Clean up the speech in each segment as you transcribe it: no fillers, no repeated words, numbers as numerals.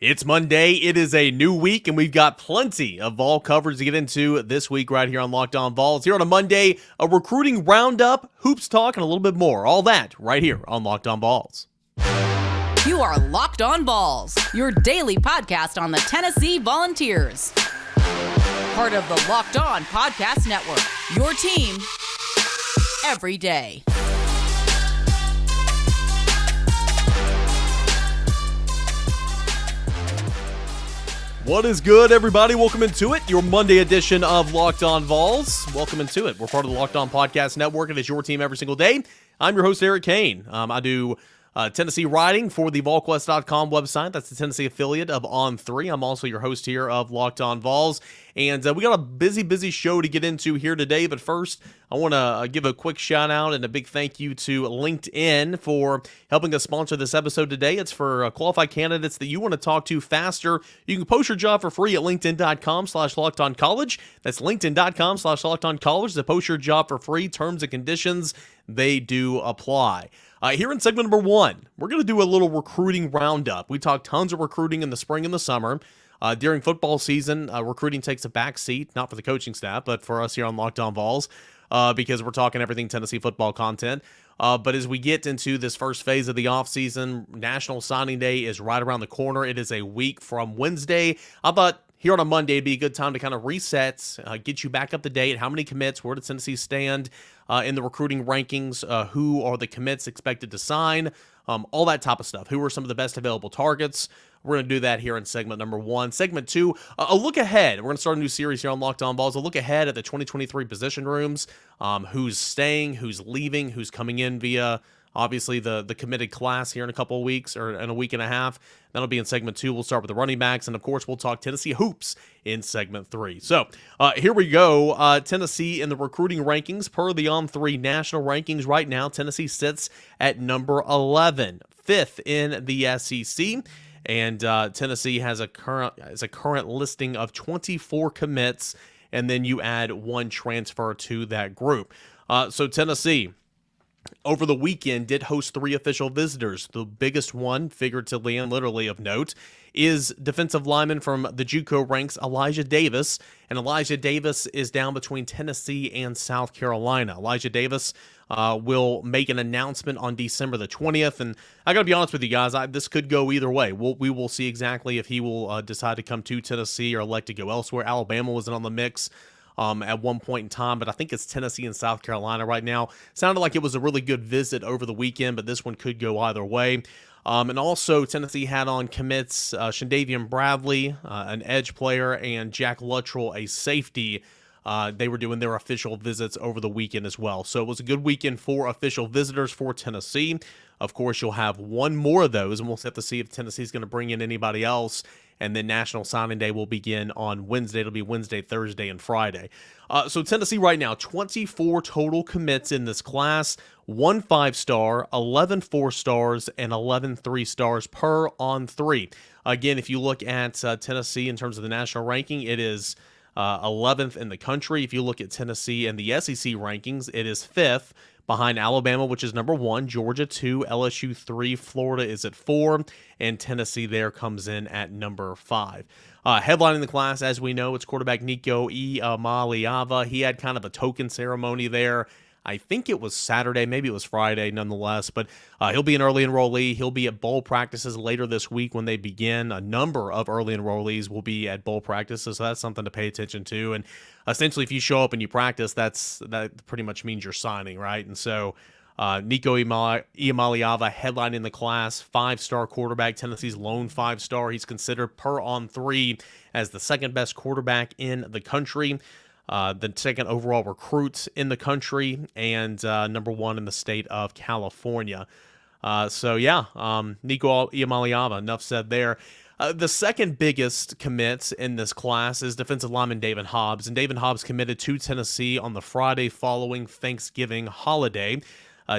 It's Monday, it is a new week, and we've got plenty of Vol coverage to get into this week right here on Locked On Vols. Here on a Monday, a recruiting roundup, hoops talk, and a little bit more. All that right here on Locked On Vols. You are Locked On Vols, your daily podcast on the Tennessee Volunteers. Part of the Locked On Podcast Network, your team every day. What is good, everybody? Welcome into it, your Monday edition of Locked On Vols. Welcome into it. We're part of the Locked On Podcast Network, and it's your team every single day. I'm your host, Eric Kane. I do Tennessee writing for the VolQuest.com website. That's the Tennessee affiliate of On3. I'm also your host here of Locked On Vols. And we got a busy show to get into here today. But first, I want to give a quick shout out and a big thank you to LinkedIn for helping us sponsor this episode today. It's for qualified candidates that you want to talk to faster. You can post your job for free at linkedin.com/lockedoncollege. That's linkedin.com/lockedoncollege to post your job for free. Terms and conditions, they do apply. Here in segment number one, we're going to do a little recruiting roundup. We talked tons of recruiting in the spring and the summer. During football season, recruiting takes a back seat, not for the coaching staff, but for us here on Locked On Vols, because we're talking everything Tennessee football content. But as we get into this first phase of the offseason, National Signing Day is right around the corner. It is a week from Wednesday. I thought here on a Monday, it'd be a good time to kind of reset, get you back up to date. How many commits? Where does Tennessee stand in the recruiting rankings? Who are the commits expected to sign? All that type of stuff. Who are some of the best available targets? We're going to do that here in segment number one. Segment two, a look ahead. We're going to start a new series here on Locked On Vols. A look ahead at the 2023 position rooms. Who's staying, who's leaving, who's coming in via obviously the committed class here in a couple of weeks or in a week and a half. That'll be in segment two. We'll start with the running backs. And, of course, we'll talk Tennessee hoops in segment three. So here we go. Tennessee in the recruiting rankings per the On3 national rankings right now. Tennessee sits at number 11, fifth in the SEC. And Tennessee has a current listing of 24 commits. And then you add one transfer to that group. So Tennessee, over the weekend, did host 3 official visitors. The biggest one, figuratively and literally of note, is defensive lineman from the JUCO ranks, Elijah Davis. And Elijah Davis is down between Tennessee and South Carolina. Elijah Davis will make an announcement on December the 20th. And I got to be honest with you guys, this could go either way. We will see exactly if he will decide to come to Tennessee or elect to go elsewhere. Alabama wasn't on the mix at one point in time, but I think it's Tennessee and South Carolina right now. Sounded like it was a really good visit over the weekend, but this one could go either way. And also, Tennessee had on commits Shandavian Bradley, an edge player, and Jack Luttrell, a safety. They were doing their official visits over the weekend as well. So it was a good weekend for official visitors for Tennessee. Of course, you'll have one more of those, and we'll have to see if Tennessee's going to bring in anybody else. And then National Signing Day will begin on Wednesday. It'll be Wednesday, Thursday, and Friday. So Tennessee right now, 24 total commits in this class, 1 5-star, 11 4-stars, and 11 3-stars per On3. Again, if you look at Tennessee in terms of the national ranking, it is 11th in the country. If you look at Tennessee and the SEC rankings, it is 5th. Behind Alabama, which is number 1, Georgia 2, LSU 3, Florida is at 4, and Tennessee there comes in at number 5. Headlining the class, as we know, it's quarterback Nico Iamaleava. He had kind of a token ceremony there. I think it was Saturday, maybe it was Friday nonetheless, but he'll be an early enrollee. He'll be at bowl practices later this week when they begin. A number of early enrollees will be at bowl practices, so that's something to pay attention to. And essentially, if you show up and you practice, that pretty much means you're signing, right? And so Nico Iamaleava headlining the class, 5-star quarterback, Tennessee's lone 5-star. He's considered per On3 as the second best quarterback in the country. The second overall recruit in the country, and number 1 in the state of California. Nico Iamaleava, enough said there. The second biggest commit in this class is defensive lineman David Hobbs, and David Hobbs committed to Tennessee on the Friday following Thanksgiving holiday.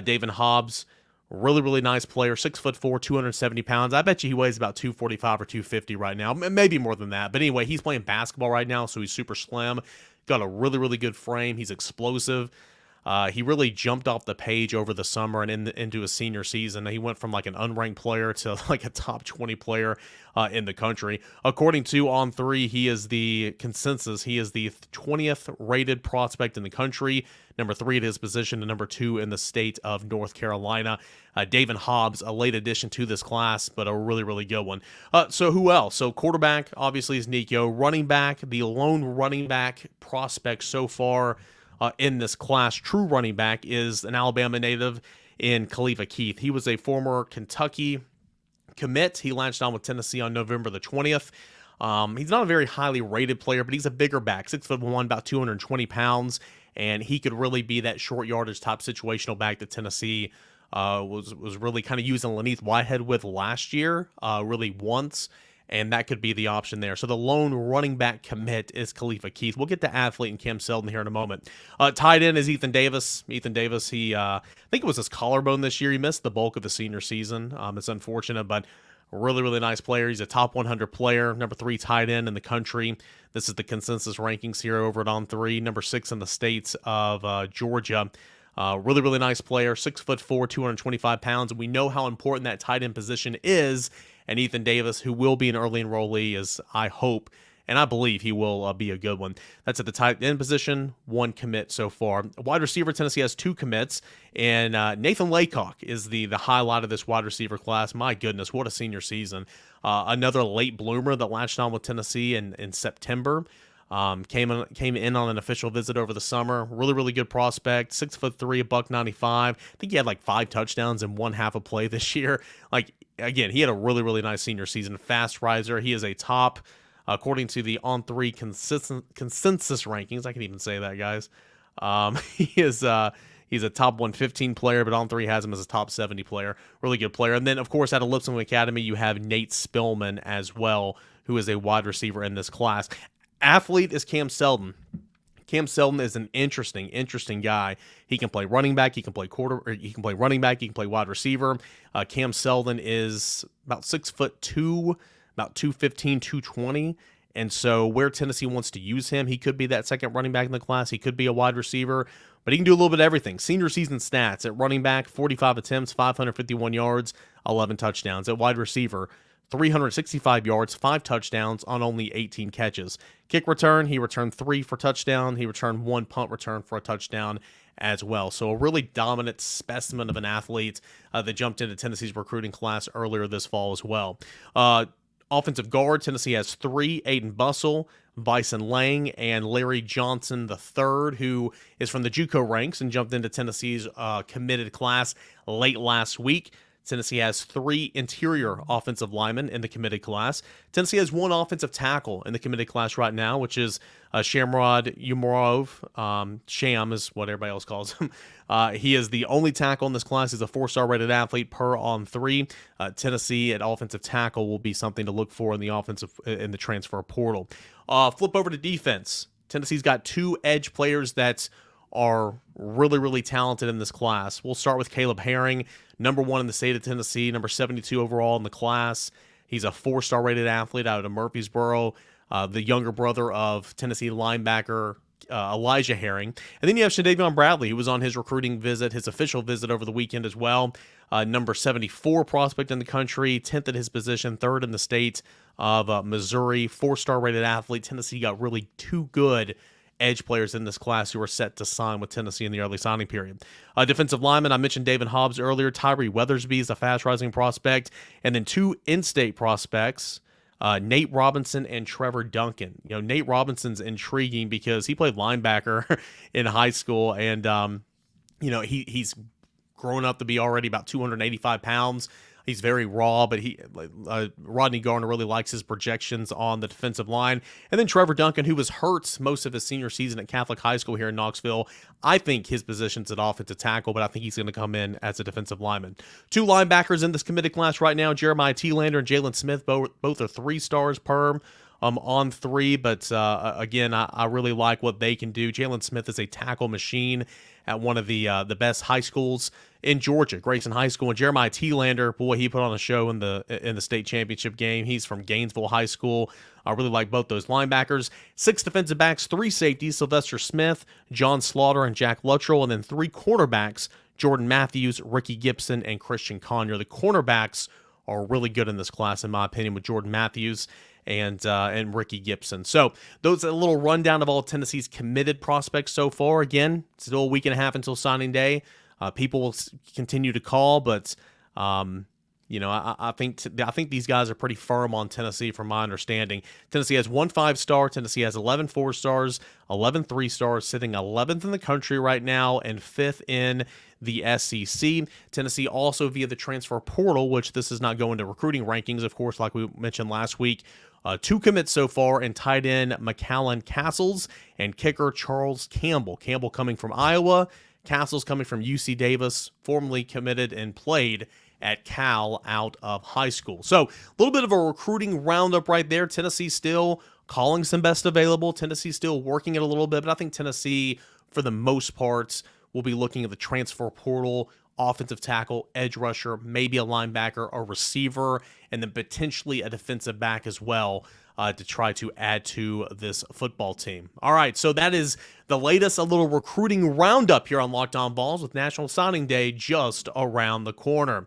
David Hobbs, really nice player, 6'4", 270 pounds. I bet you he weighs about 245 or 250 right now, maybe more than that. But anyway, he's playing basketball right now, so he's super slim. Got a really good frame. He's explosive. He really jumped off the page over the summer and into his senior season. He went from like an unranked player to like a top 20 player in the country. According to On3, he is the consensus. He is the 20th rated prospect in the country, number 3 at his position, and number 2 in the state of North Carolina. David Hobbs, a late addition to this class, but a really, really good one. So who else? So quarterback, obviously, is Nico. Running back, the lone running back prospect so far in this class, true running back, is an Alabama native in Khalifa Keith. He was a former Kentucky commit. He latched on with Tennessee on November the 20th. He's not a very highly rated player, but he's a bigger back, 6'1", about 220 pounds, and he could really be that short yardage top situational back that Tennessee was really kind of using Laneith Whitehead with last year, really once. And that could be the option there. So the lone running back commit is Khalifa Keith. We'll get to athlete and Cam Seldon here in a moment. Tight end is Ethan Davis. Ethan Davis, I think it was his collarbone this year. He missed the bulk of the senior season. It's unfortunate, but really, really nice player. He's a top 100 player, number 3 tight end in the country. This is the consensus rankings here over at On3, number 6 in the states of Georgia. Really, really nice player, 6'4", 225 pounds. And we know how important that tight end position is. And Ethan Davis, who will be an early enrollee, is, I hope, and I believe he will be a good one. That's at the tight end position, 1 commit so far. Wide receiver, Tennessee has 2 commits, and Nathan Laycock is the highlight of this wide receiver class. My goodness, what a senior season. Another late bloomer that latched on with Tennessee in September. Came in on an official visit over the summer. Really, really good prospect. 6'3", $195. I think he had like 5 touchdowns in one half a play this year. Like, again, he had a really, really nice senior season. Fast riser. He is a top, according to the On3 consensus rankings. I can even say that, guys. He's a top 115 player, but On3 has him as a top 70 player. Really good player. And then, of course, out of Lipscomb Academy, you have Nate Spillman as well, who is a wide receiver in this class. Athlete is Cam Seldon. Cam Seldon is an interesting guy. He can play running back, he can play running back, he can play wide receiver. Cam Seldon is about 6'2", about 215, 220. And so where Tennessee wants to use him, he could be that second running back in the class. He could be a wide receiver, but he can do a little bit of everything. Senior season stats at running back, 45 attempts, 551 yards, 11 touchdowns. At wide receiver, 365 yards, 5 touchdowns on only 18 catches. Kick return, he returned 3 for touchdown. He returned 1 punt return for a touchdown as well. So a really dominant specimen of an athlete that jumped into Tennessee's recruiting class earlier this fall as well. Offensive guard, Tennessee has 3, Aiden Bussell, Bison Lang, and Larry Johnson III, who is from the JUCO ranks and jumped into Tennessee's committed class late last week. Tennessee has 3 interior offensive linemen in the committed class. Tennessee has 1 offensive tackle in the committed class right now, which is Shamrod Umarov. Sham is what everybody else calls him. He is the only tackle in this class. He's a 4-star rated athlete per On3. Tennessee at offensive tackle will be something to look for in the transfer portal. Flip over to defense. Tennessee's got 2 edge players that are really, really talented in this class. We'll start with Caleb Herring, number 1 in the state of Tennessee, number 72 overall in the class. He's a 4-star rated athlete out of Murfreesboro, the younger brother of Tennessee linebacker Elijah Herring. And then you have Shadavion Bradley, who was on his recruiting visit, his official visit over the weekend as well. Number 74 prospect in the country, 10th at his position, 3rd in the state of Missouri, 4-star rated athlete. Tennessee got really 2 good edge players in this class who are set to sign with Tennessee in the early signing period. Defensive lineman, I mentioned David Hobbs earlier. Tyree Weathersby is a fast-rising prospect. And then 2 in-state prospects, Nate Robinson and Trevor Duncan. You know, Nate Robinson's intriguing because he played linebacker in high school, and you know, he's grown up to be already about 285 pounds. He's very raw, but Rodney Garner really likes his projections on the defensive line. And then Trevor Duncan, who was hurt most of his senior season at Catholic High School here in Knoxville. I think his position's at offensive tackle, but I think he's going to come in as a defensive lineman. 2 linebackers in this committed class right now, Jeremiah Thielander and Jalen Smith. Both are 3 stars per. on three, but again, I really like what they can do. Jalen Smith is a tackle machine at one of the best high schools in Georgia, Grayson High School. And Jeremiah Thielander, boy, he put on a show in the state championship game. He's from Gainesville High School. I really like both those linebackers. 6 defensive backs, 3 safeties, Sylvester Smith, John Slaughter, and Jack Luttrell, and then 3 cornerbacks, Jordan Matthews, Ricky Gibson, and Christian Conyer. The cornerbacks are really good in this class, in my opinion, with Jordan Matthews and Ricky Gibson. So those are a little rundown of all Tennessee's committed prospects so far. Again, still a week and a half until signing day. People will continue to call, but I think these guys are pretty firm on Tennessee from my understanding. Tennessee has 1 5-star. Tennessee has 11 4-stars, 11 3-stars, sitting 11th in the country right now and 5th in the SEC. Tennessee also via the transfer portal, which this is not going to recruiting rankings, of course, like we mentioned last week. 2 commits so far, and tight end McAllen Castles and kicker Charles Campbell. Campbell coming from Iowa, Castles coming from UC Davis, formerly committed and played at Cal out of high school. So a little bit of a recruiting roundup right there. Tennessee still calling some best available. Tennessee still working it a little bit, but I think Tennessee, for the most part, will be looking at the transfer portal, offensive tackle, edge rusher, maybe a linebacker, a receiver, and then potentially a defensive back as well to try to add to this football team. All right, so that is the latest, a little recruiting roundup here on Locked On Vols with National Signing Day just around the corner.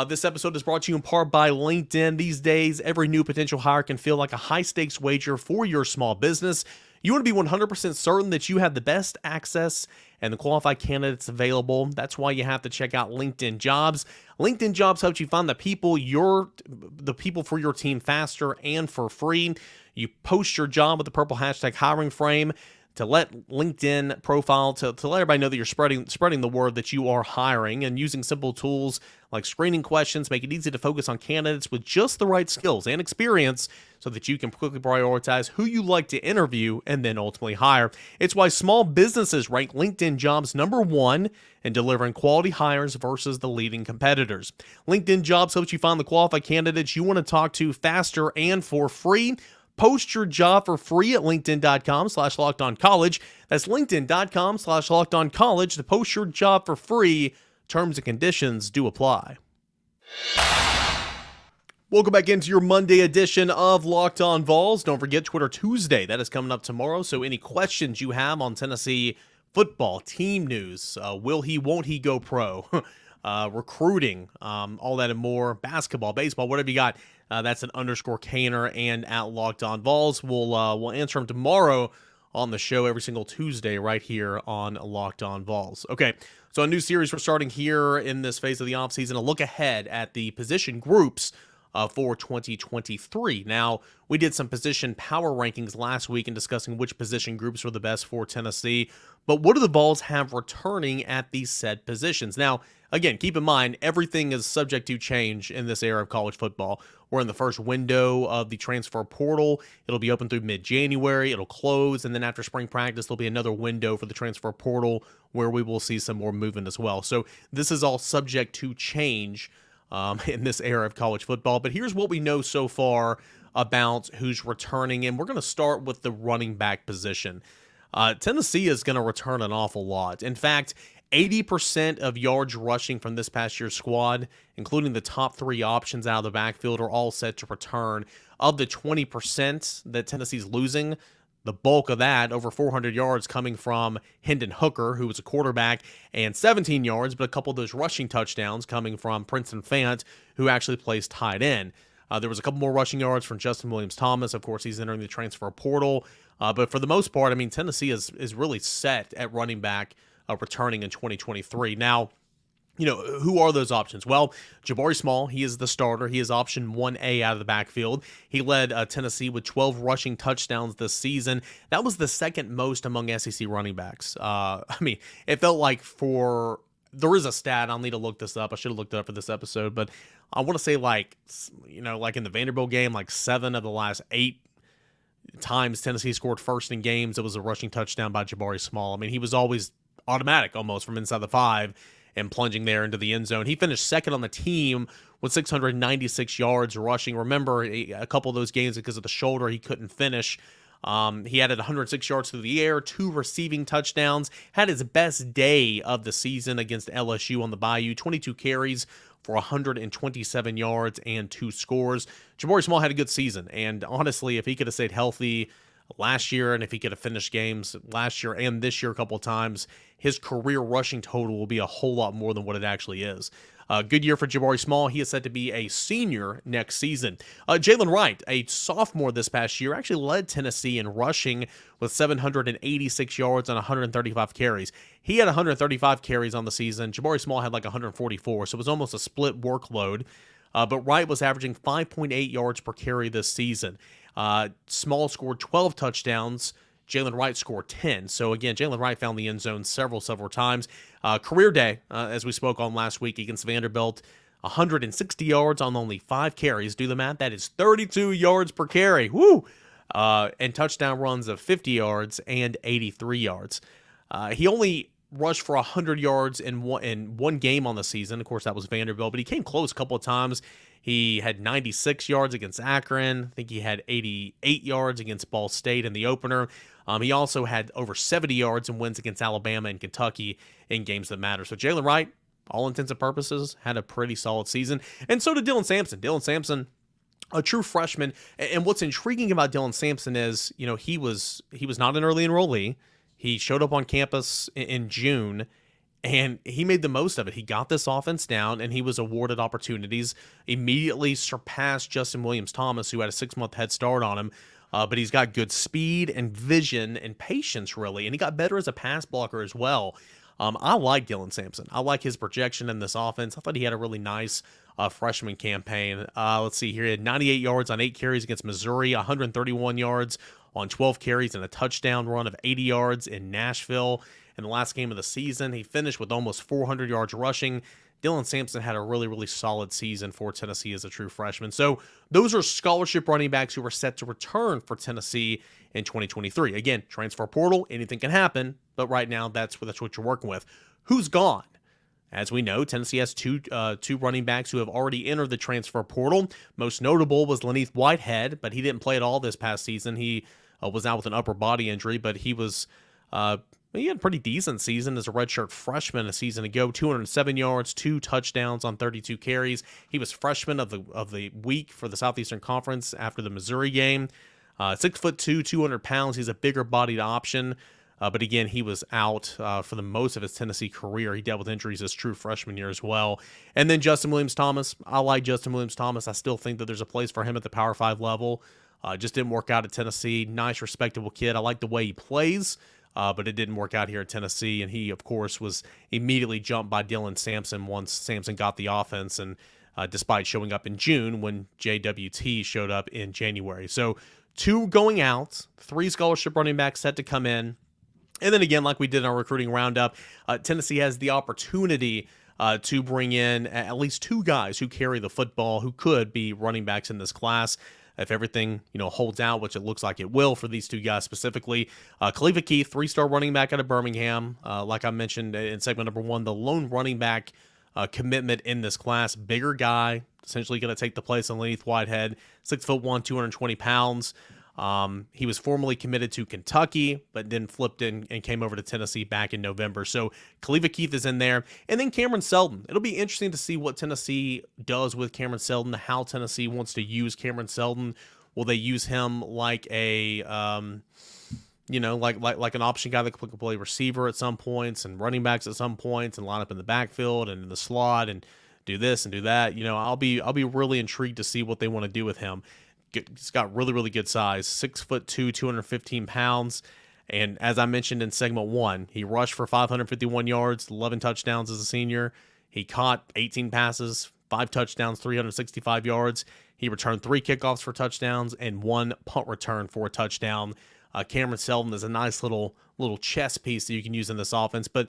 This episode is brought to you in part by LinkedIn. These days, every new potential hire can feel like a high-stakes wager for your small business. You want to be 100% certain that you have the best access and the qualified candidates available. That's why you have to check out LinkedIn Jobs. LinkedIn Jobs helps you find the people for your team faster and for free. You post your job with the purple hashtag hiring frame to let LinkedIn profile, to let everybody know that you're spreading the word that you are hiring, and using simple tools like screening questions make it easy to focus on candidates with just the right skills and experience so that you can quickly prioritize who you like to interview and then ultimately hire. It's why small businesses rank LinkedIn Jobs #1 in delivering quality hires versus the leading competitors. LinkedIn Jobs helps you find the qualified candidates you want to talk to faster and for free. Post your job for free at linkedin.com/lockedoncollege. That's linkedin.com/lockedoncollege to post your job for free. Terms and conditions do apply. Welcome back into your Monday edition of Locked On Vols. Don't forget Twitter Tuesday. That is coming up tomorrow. So any questions you have on Tennessee football, team news, will he, won't he go pro, recruiting, all that and more, basketball, baseball, whatever you got, that's an _Kaner and at Locked On Vols. We'll answer them tomorrow on the show every single Tuesday right here on Locked On Vols. Okay, so a new series we're starting here in this phase of the offseason, a look ahead at the position groups for 2023. Now, we did some position power rankings last week in discussing which position groups were the best for Tennessee, but what do the Vols have returning at these said positions? Now, again, keep in mind, everything is subject to change in this era of college football. We're in the first window of the transfer portal. It'll be open through mid-January. It'll close, and then after spring practice, there'll be another window for the transfer portal where we will see some more movement as well. So this is all subject to change in this era of college football. But here's what we know so far about who's returning, and we're going to start with the running back position. Tennessee is going to return an awful lot. In fact, 80% of yards rushing from this past year's squad, including the top 3 options out of the backfield, are all set to return. Of the 20% that Tennessee's losing, the bulk of that, over 400 yards, coming from Hendon Hooker, who was a quarterback, and 17 yards, but a couple of those rushing touchdowns coming from Princeton Fant, who actually plays tight end. There was a couple more rushing yards from Justin Williams-Thomas. Of course, he's entering the transfer portal. But for the most part, I mean, Tennessee is really set at running back returning in 2023. Now, who are those options? Well, Jabari Small, he is the starter. He is option 1A out of the backfield. He led Tennessee with 12 rushing touchdowns this season. That was the second most among SEC running backs. It felt like there is a stat. I'll need to look this up. I should have looked it up for this episode, but I want to say like in the Vanderbilt game, like 7 of the last 8 times Tennessee scored first in games, it was a rushing touchdown by Jabari Small. I mean, he was always automatic almost from inside the 5. and plunging there into the end zone. He finished second on the team with 696 yards rushing. Remember, a couple of those games because of the shoulder, he couldn't finish. He added 106 yards through the air, 2 receiving touchdowns, had his best day of the season against LSU on the Bayou, 22 carries for 127 yards and 2 scores. Jabari Small had a good season, and honestly, if he could have stayed healthy last year, and if he could have finished games last year and this year a couple of times, his career rushing total will be a whole lot more than what it actually is. Good year for Jabari Small. He is set to be a senior next season. Jalen Wright, a sophomore this past year, actually led Tennessee in rushing with 786 yards on 135 carries. He had 135 carries on the season. Jabari Small had like 144, so it was almost a split workload. But Wright was averaging 5.8 yards per carry this season. Small scored 12 touchdowns. Jalen Wright scored 10. So again, Jalen Wright found the end zone several times. Career day, as we spoke on last week against Vanderbilt, 160 yards on only 5 carries. Do the math. That is 32 yards per carry. Woo! And touchdown runs of 50 yards and 83 yards. He only rushed for 100 yards in one game on the season. Of course, that was Vanderbilt, but he came close a couple of times. He had 96 yards against Akron. I think he had 88 yards against Ball State in the opener. He also had over 70 yards in wins against Alabama and Kentucky in games that matter. So Jalen Wright, all intents and purposes, had a pretty solid season. And so did Dylan Sampson. Dylan Sampson, a true freshman. And what's intriguing about Dylan Sampson is, he was not an early enrollee. He showed up on campus in June, and he made the most of it. He got this offense down, and he was awarded opportunities. Immediately surpassed Justin Williams-Thomas, who had a 6-month head start on him. But he's got good speed and vision and patience, really. And he got better as a pass blocker as well. I like Dylan Sampson. I like his projection in this offense. I thought he had a really nice freshman campaign. Let's see here. He had 98 yards on 8 carries against Missouri, 131 yards on 12 carries, and a touchdown run of 80 yards in Nashville. In the last game of the season, he finished with almost 400 yards rushing. Dylan Sampson had a really, really solid season for Tennessee as a true freshman. So those are scholarship running backs who are set to return for Tennessee in 2023. Again, transfer portal, anything can happen, but right now that's what you're working with. Who's gone? As we know, Tennessee has two running backs who have already entered the transfer portal. Most notable was Laneith Whitehead, but he didn't play at all this past season. He was out with an upper body injury, but he had a pretty decent season as a redshirt freshman a season ago. 207 yards, 2 touchdowns on 32 carries. He was freshman of the week for the Southeastern Conference after the Missouri game. 6'2", 200 pounds. He's a bigger bodied option. But again, he was out for the most of his Tennessee career. He dealt with injuries his true freshman year as well. And then Justin Williams-Thomas. I like Justin Williams-Thomas. I still think that there's a place for him at the Power 5 level. Just didn't work out at Tennessee. Nice, respectable kid. I like the way he plays. But it didn't work out here at Tennessee, and he, of course, was immediately jumped by Dylan Sampson once Sampson got the offense, and despite showing up in June when JWT showed up in January. So 2 going out, 3 scholarship running backs set to come in. And then again, like we did in our recruiting roundup, Tennessee has the opportunity to bring in at least 2 guys who carry the football, who could be running backs in this class. If everything, holds out, which it looks like it will for these 2 guys specifically. Khalifa Keith, 3-star running back out of Birmingham. Like I mentioned in segment number 1, the lone running back commitment in this class. Bigger guy, essentially going to take the place of Laneith Whitehead. 6'1", 220 pounds. He was formerly committed to Kentucky, but then flipped in and came over to Tennessee back in November. So Khalifa Keith is in there. And then Cameron Seldon. It'll be interesting to see what Tennessee does with Cameron Seldon, how Tennessee wants to use Cameron Seldon. Will they use him like a, like an option guy that can play receiver at some points and running backs at some points and line up in the backfield and in the slot and do this and do that? I'll be really intrigued to see what they want to do with him. He's got really, really good size, 6'2", 215 pounds. And as I mentioned in segment 1, he rushed for 551 yards, 11 touchdowns as a senior. He caught 18 passes, 5 touchdowns, 365 yards. He returned 3 kickoffs for touchdowns and 1 punt return for a touchdown. Cameron Seldon is a nice little chess piece that you can use in this offense, but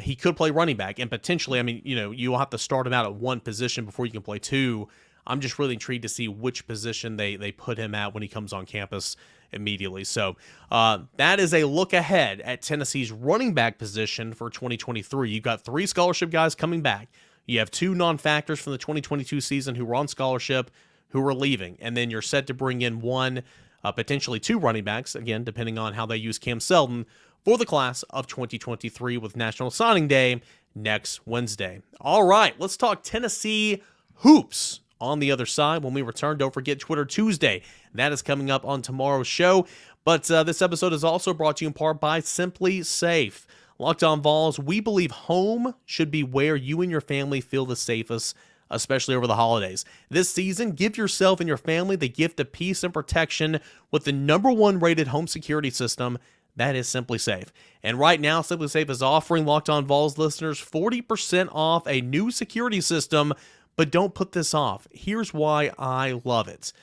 he could play running back and potentially, you'll have to start him out at 1 position before you can play 2. I'm just really intrigued to see which position they put him at when he comes on campus immediately. So that is a look ahead at Tennessee's running back position for 2023. You've got 3 scholarship guys coming back. You have 2 non-factors from the 2022 season who were on scholarship who are leaving. And then you're set to bring in 1, potentially 2 running backs, again, depending on how they use Cam Seldon, for the class of 2023 with National Signing Day next Wednesday. All right, let's talk Tennessee hoops on the other side when we return. Don't forget Twitter Tuesday. That is coming up on tomorrow's show. But this episode is also brought to you in part by SimpliSafe. Locked On Vols, we believe home should be where you and your family feel the safest, especially over the holidays. This season, give yourself and your family the gift of peace and protection with the #1 rated home security system. That is SimpliSafe. And right now, SimpliSafe is offering Locked On Vols listeners 40% off a new security system. But don't put this off. Here's why I love it.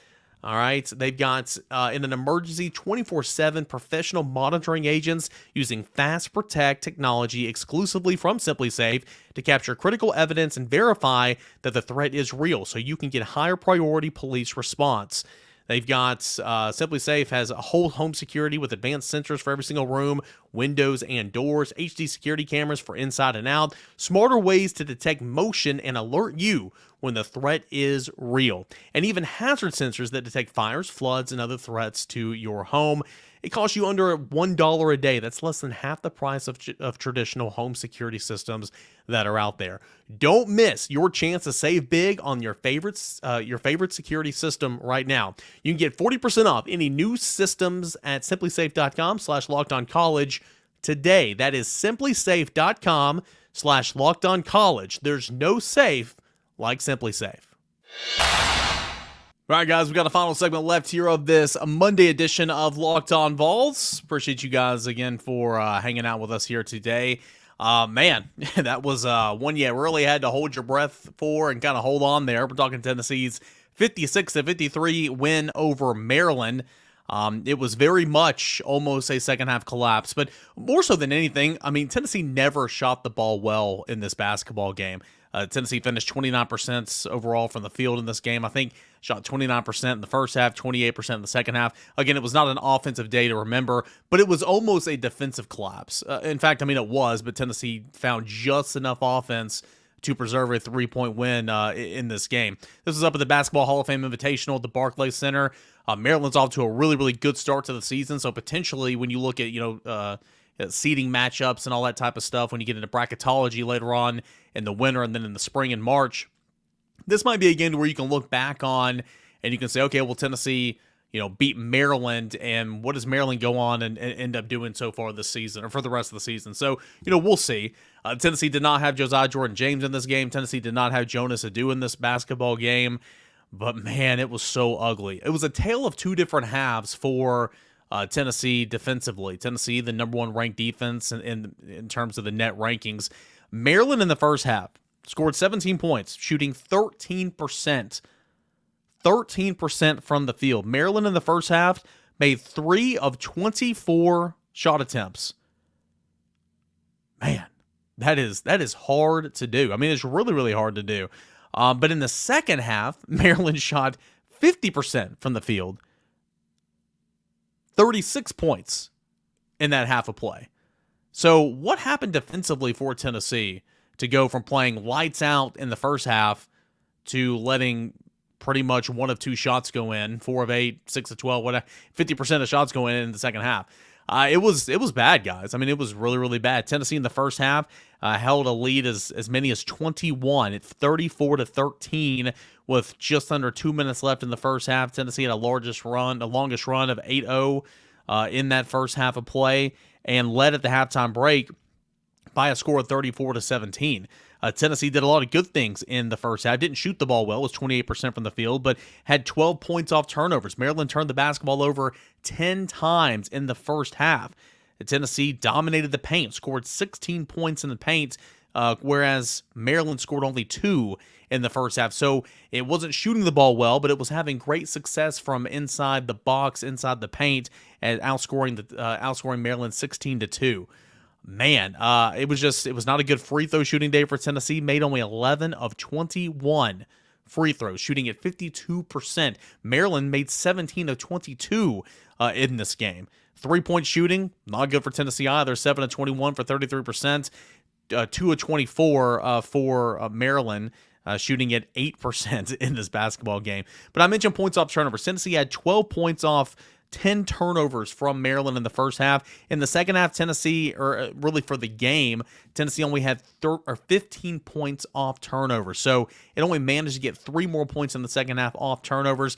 All right, they've got in an emergency 24/7 professional monitoring agents using Fast Protect technology exclusively from SimpliSafe to capture critical evidence and verify that the threat is real, so you can get higher priority police response. They've got SimpliSafe has a whole home security with advanced sensors for every single room, windows and doors, HD security cameras for inside and out, smarter ways to detect motion and alert you when the threat is real, and even hazard sensors that detect fires, floods, and other threats to your home. It costs you under $1 a day. That's less than half the price of traditional home security systems that are out there. Don't miss your chance to save big on your favorite security system right now. You can get 40% off any new systems at simplisafe.com/lockedoncollege today. That is simplisafe.com/lockedoncollege. There's no safe like SimpliSafe. All right, guys, we got a final segment left here of this Monday edition of Locked On Vols. Appreciate you guys again for hanging out with us here today. Man, that was one you really had to hold your breath for and kind of hold on there. We're talking Tennessee's 56-53 win over Maryland. It was very much almost a second half collapse, but more so than anything, I mean, Tennessee never shot the ball well in this basketball game. Tennessee finished 29% overall from the field in this game. I think shot 29% in the first half, 28% in the second half. Again, it was not an offensive day to remember, but it was almost a defensive collapse. In fact, I mean, it was, but Tennessee found just enough offense to preserve a 3-point win in this game. This was up at the Basketball Hall of Fame Invitational at the Barclays Center. Maryland's off to a really, really good start to the season, so potentially when you look at, seeding matchups and all that type of stuff, when you get into bracketology later on in the winter and then in the spring and March, this might be a game where you can look back on and you can say, okay, well, Tennessee, beat Maryland, and what does Maryland go on and end up doing so far this season or for the rest of the season? So, we'll see. Tennessee did not have Josiah Jordan-James in this game. Tennessee did not have Jonas Adu in this basketball game, but man, it was so ugly. It was a tale of two different halves for Tennessee defensively. Tennessee, the #1 ranked defense in terms of the net rankings. Maryland in the first half scored 17 points, shooting 13%. 13% from the field. Maryland in the first half made 3 of 24 shot attempts. Man, that is hard to do. I mean, it's really, really hard to do. But in the second half, Maryland shot 50% from the field. 36 points in that half of play. So what happened defensively for Tennessee to go from playing lights out in the first half to letting pretty much 1 of 2 shots go in, 4 of 8, 6 of 12, whatever, 50% of shots go in the second half? It was bad, guys. I mean, it was really, really bad. Tennessee in the first half held a lead as many as 21 at 34-13 with just under 2 minutes left in the first half. Tennessee had the longest run of 8-0 in that first half of play and led at the halftime break by a score of 34-17. Tennessee did a lot of good things in the first half. Didn't shoot the ball well. It was 28% from the field, but had 12 points off turnovers. Maryland turned the basketball over 10 times in the first half. Tennessee dominated the paint, scored 16 points in the paint, whereas Maryland scored only 2 in the first half. So it wasn't shooting the ball well, but it was having great success from inside the box, inside the paint, and outscoring Maryland 16-2. Man, it was not a good free throw shooting day for Tennessee. Made only 11 of 21 free throws, shooting at 52%. Maryland made 17 of 22 in this game. 3-point shooting, not good for Tennessee either. 7 of 21 for 33%. 2 of 24 for Maryland, shooting at 8% in this basketball game. But I mentioned points off turnovers. Tennessee had 12 points off 10 turnovers from Maryland in the first half. In the second half, Tennessee, or really for the game, Tennessee only had 15 points off turnovers. So it only managed to get 3 more points in the second half off turnovers.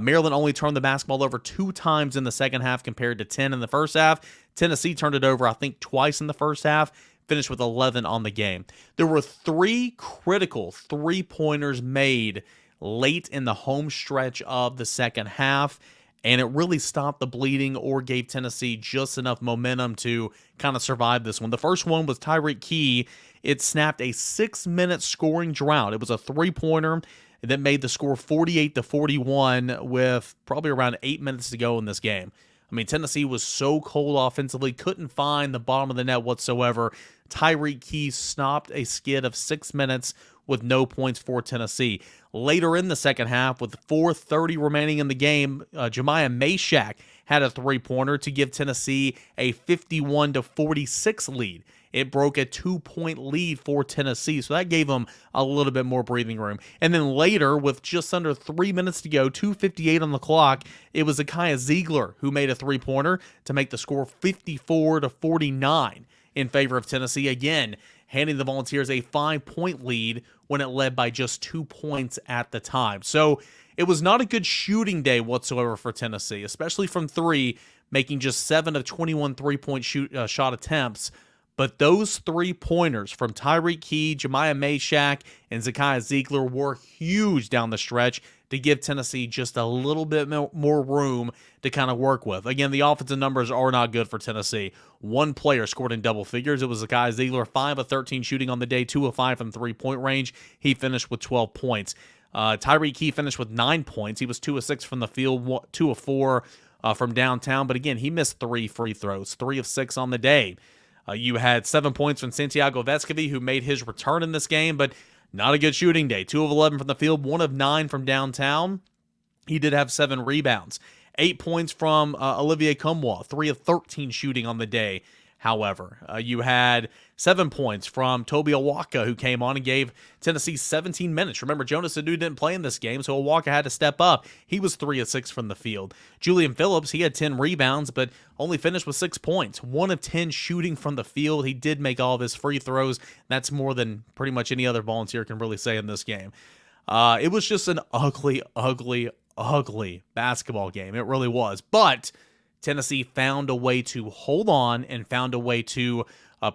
Maryland only turned the basketball over 2 times in the second half compared to 10 in the first half. Tennessee turned it over, I think, twice in the first half, finished with 11 on the game. There were 3 critical 3-pointers made late in the home stretch of the second half, and it really stopped the bleeding or gave Tennessee just enough momentum to kind of survive this one. The first one was Tyreek Key. It snapped a 6-minute scoring drought. It was a 3-pointer that made the score 48-41 with probably around 8 minutes to go in this game. I mean, Tennessee was so cold offensively, couldn't find the bottom of the net whatsoever. Tyreek Key stopped a skid of 6 minutes with no points for Tennessee. Later in the second half, with 4:30 remaining in the game, Jemiah Mashack had a 3-pointer to give Tennessee a 51-46 lead. It broke a 2-point lead for Tennessee, so that gave them a little bit more breathing room. And then later, with just under 3 minutes to go, 2:58 on the clock, it was Zakiya Ziegler who made a 3-pointer to make the score 54-49 in favor of Tennessee. Again, handing the Volunteers a 5-point lead when it led by just 2 points at the time. So it was not a good shooting day whatsoever for Tennessee, especially from 3, making just 7 of 21 3-point shot attempts. But those 3-pointers from Tyreek Key, Jemiah Mashack, and Zakiya Ziegler were huge down the stretch to give Tennessee just a little bit more room to kind of work with. Again, the offensive numbers are not good for Tennessee. 1 player scored in double figures. It was Zakiya Ziegler, 5 of 13 shooting on the day, 2 of 5 from 3-point range. He finished with 12 points. Tyreek Key finished with 9 points. He was 2 of 6 from the field, 2 of 4 from downtown. But again, he missed 3 free throws, 3 of 6 on the day. You had 7 points from Santiago Vescovi, who made his return in this game, but not a good shooting day. 2 of 11 from the field, 1 of 9 from downtown. He did have 7 rebounds. 8 points from Olivier Cumwa, 3 of 13 shooting on the day. However, you had 7 points from Toby Awaka, who came on and gave Tennessee 17 minutes. Remember, Jonas Adu didn't play in this game, so Awaka had to step up. He was 3 of 6 from the field. Julian Phillips, he had 10 rebounds, but only finished with 6 points. 1 of 10 shooting from the field. He did make all of his free throws. That's more than pretty much any other Volunteer can really say in this game. It was just an ugly basketball game. It really was. But Tennessee found a way to hold on and found a way to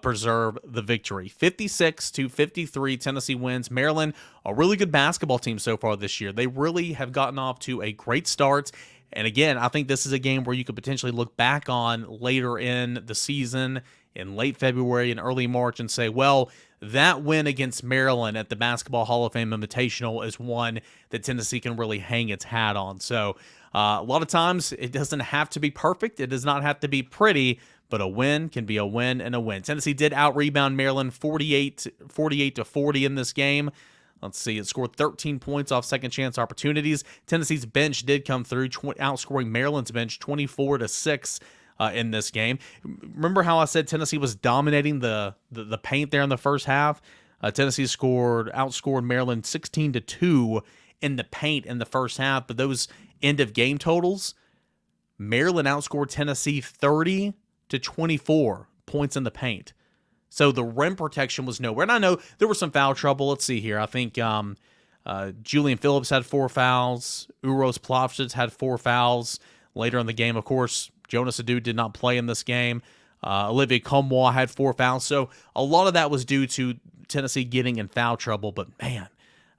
preserve the victory. 56-53, Tennessee wins. Maryland, a really good basketball team so far this year. They really have gotten off to a great start. And again, I think this is a game where you could potentially look back on later in the season, in late February and early March, and say, well, that win against Maryland at the Basketball Hall of Fame Invitational is one that Tennessee can really hang its hat on. So a lot of times it doesn't have to be perfect. It does not have to be pretty, but a win can be a win and a win. Tennessee did out-rebound Maryland 48-40 in this game. Let's see, it scored 13 points off second chance opportunities. Tennessee's bench did come through, outscoring Maryland's bench 24-6 in this game. Remember how I said Tennessee was dominating the paint there in the first half? Tennessee outscored Maryland 16-2 in the paint in the first half, but those end of game totals, Maryland outscored Tennessee 30-24 points in the paint. So the rim protection was nowhere. And I know there was some foul trouble. Let's see here. I think Julian Phillips had 4 fouls. Uros Plavsic had 4 fouls. Later in the game, of course, Jonas Adu did not play in this game. Olivier Cumwa had 4 fouls. So a lot of that was due to Tennessee getting in foul trouble. But man,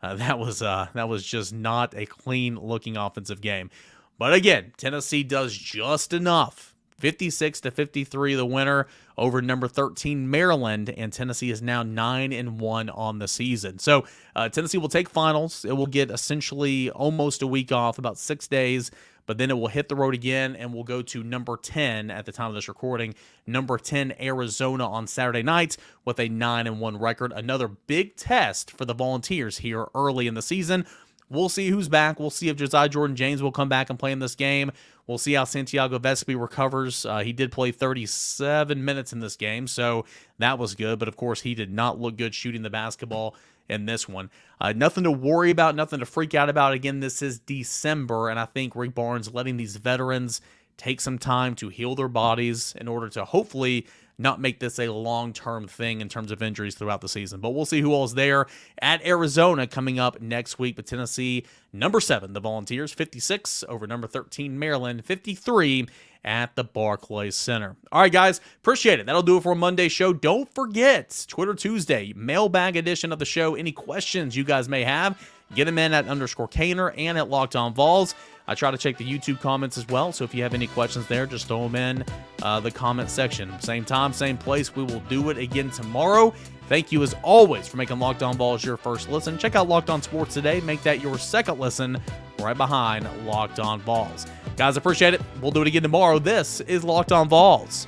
that was just not a clean-looking offensive game. But again, Tennessee does just enough. 56-53, the winner over number 13 Maryland, and Tennessee is now 9-1 on the season. So Tennessee will take finals. It will get essentially almost a week off, about 6 days, but then it will hit the road again, and we'll go to number 10 at the time of this recording. Number 10 Arizona on Saturday night with a 9-1 record. Another big test for the Volunteers here early in the season. we'll see who's back. We'll see if Josiah Jordan-James will come back and play in this game. We'll see how Santiago Vespi recovers. He did play 37 minutes in this game, so that was good. But, of course, he did not look good shooting the basketball in this one. Nothing to worry about, nothing to freak out about. Again, this is December, and I think Rick Barnes letting these veterans take some time to heal their bodies in order to hopefully not make this a long-term thing in terms of injuries throughout the season. But we'll see who all is there at Arizona coming up next week. But Tennessee, number 7, the Volunteers, 56 over number 13, Maryland, 53 at the Barclays Center. All right, guys, appreciate it. That'll do it for a Monday show. Don't forget, Twitter Tuesday, mailbag edition of the show. Any questions you guys may have, get them in at _Caner and at Locked On Vols. I try to check the YouTube comments as well, so if you have any questions there, just throw them in the comment section. Same time, same place. We will do it again tomorrow. Thank you, as always, for making Locked On Vols your first listen. Check out Locked On Sports today. Make that your second listen right behind Locked On Vols. Guys, appreciate it. We'll do it again tomorrow. This is Locked On Vols.